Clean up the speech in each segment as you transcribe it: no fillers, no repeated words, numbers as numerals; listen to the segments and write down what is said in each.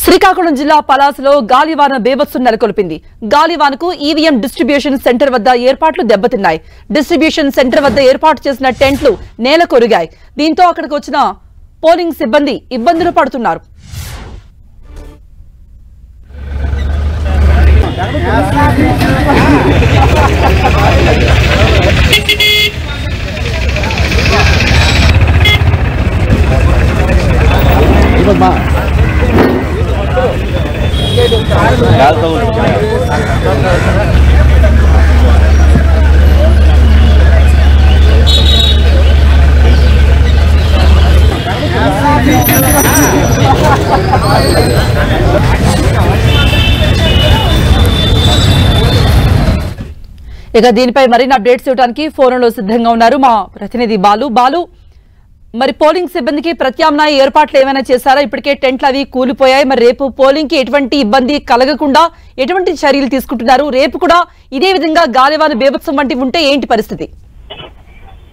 శ్రీకాకుళం జిల్లా పలాసలో గాలివాన బేభత్సం నెలకొల్పింది. గాలివానకు ఈవీఎం డిస్ట్రిబ్యూషన్ సెంటర్ వద్ద ఏర్పాట్లు దెబ్బతిన్నాయి. డిస్ట్రిబ్యూషన్ సెంటర్ వద్ద ఏర్పాటు చేసిన టెంట్లు నేల కొరిగాయి. దీంతో అక్కడికి వచ్చిన పోలింగ్ సిబ్బంది ఇబ్బందులు పడుతున్నారు. ఇక దీనిపై మరిన్ని అప్డేట్స్ ఇవ్వడానికి ఫోన్లో సిద్ధంగా ఉన్నారు మా ప్రతినిధి బాలు. మరి పోలింగ్ సిబ్బందికి ప్రత్యామ్నాయ ఏర్పాట్లు ఏమైనా చేశారా? ఇప్పటికే టెంట్లు అవి కూలిపోయాయి. మరి రేపు పోలింగ్ కి ఎటువంటి ఇబ్బంది కలగకుండా ఎటువంటి చర్యలు తీసుకుంటున్నారు? రేపు కూడా ఇదే విధంగా గాలివాన బేభత్సం వంటివి ఉంటే ఏంటి పరిస్థితి?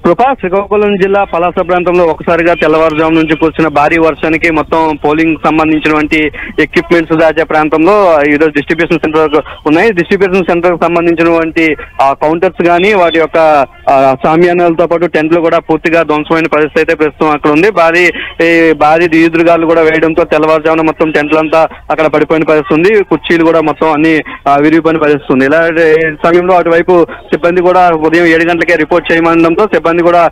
కృపా, శ్రీకాకుళం జిల్లా పలాస ప్రాంతంలో ఒకసారిగా తెల్లవారుజాము నుంచి కురిసిన భారీ వర్షానికి మొత్తం పోలింగ్ సంబంధించినటువంటి ఎక్విప్మెంట్స్ దాచే ప్రాంతంలో ఈరోజు డిస్ట్రిబ్యూషన్ సెంటర్ ఉన్నాయి. డిస్ట్రిబ్యూషన్ సెంటర్ కు సంబంధించినటువంటి కౌంటర్స్ కానీ వాటి యొక్క సామ్యానాలతో పాటు టెంట్లు కూడా పూర్తిగా ధ్వంసమైన పరిస్థితి అయితే ప్రస్తుతం అక్కడ ఉంది. భారీ ఈదురుగాలు కూడా వేయడంతో తెల్లవారుజామున మొత్తం టెంట్లంతా అక్కడ పడిపోయిన పరిస్థితి ఉంది. కుర్చీలు కూడా మొత్తం అన్ని విరిగిపోయిన పరిస్థితి ఉంది. ఇలా సమయంలో అటువైపు సిబ్బంది కూడా ఉదయం 7 గంటలకే రిపోర్ట్ చేయమనడంతో సిబ్బంది కూడా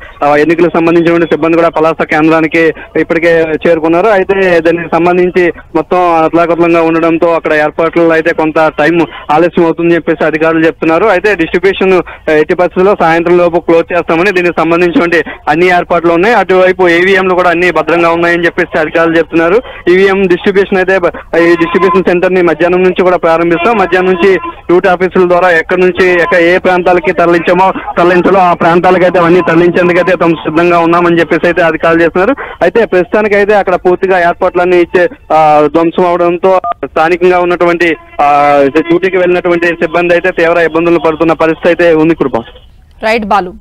ఎన్నికలకు సంబంధించిన సిబ్బంది కూడా పలాస కేంద్రానికి ఇప్పటికే చేరుకున్నారు. అయితే దానికి సంబంధించి మొత్తం అతలాకుతలంగా ఉండడంతో అక్కడ ఏర్పాట్లు అయితే కొంత టైం ఆలస్యం అవుతుందని చెప్పేసి అధికారులు చెప్తున్నారు. అయితే డిస్ట్రిబ్యూషన్ ఎట్టి పరిస్థితుల్లో సాయంత్రం లోపు క్లోజ్ చేస్తామని దీనికి సంబంధించినటువంటి అన్ని ఏర్పాట్లు ఉన్నాయి. అటువైపు ఈవీఎంలు కూడా అన్ని భద్రంగా ఉన్నాయని చెప్పేసి అధికారులు చెప్తున్నారు. ఈవీఎం డిస్ట్రిబ్యూషన్ అయితే ఈ డిస్ట్రిబ్యూషన్ సెంటర్ ని మధ్యాహ్నం నుంచి కూడా ప్రారంభిస్తాం. మధ్యాహ్నం నుంచి రూట్ ఆఫీసుల ద్వారా ఎక్కడి నుంచి ఏ ప్రాంతాలకి తరలించాలో ఆ ప్రాంతాలకైతే అవన్నీ తరలించేందుకైతే తమ సిద్ధంగా ఉన్నామని చెప్పేసి అయితే అధికారులు చేస్తున్నారు. అయితే ప్రస్తుతానికి అయితే అక్కడ పూర్తిగా ఏర్పాట్లన్నీ ధ్వంసం అవడంతో స్థానికంగా ఉన్నటువంటి డ్యూటీకి వెళ్ళినటువంటి సిబ్బంది అయితే తీవ్ర ఇబ్బందులు పడుతున్న పరిస్థితి అయితే ఉంది. కృప. రైట్ బాలు.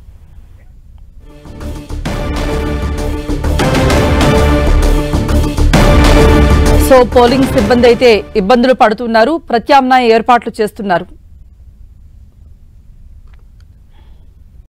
సో పోలింగ్ సిబ్బంది అయితే ఇబ్బందులు పడుతున్నారు, ప్రత్యామ్నాయ ఏర్పాట్లు చేస్తున్నారు.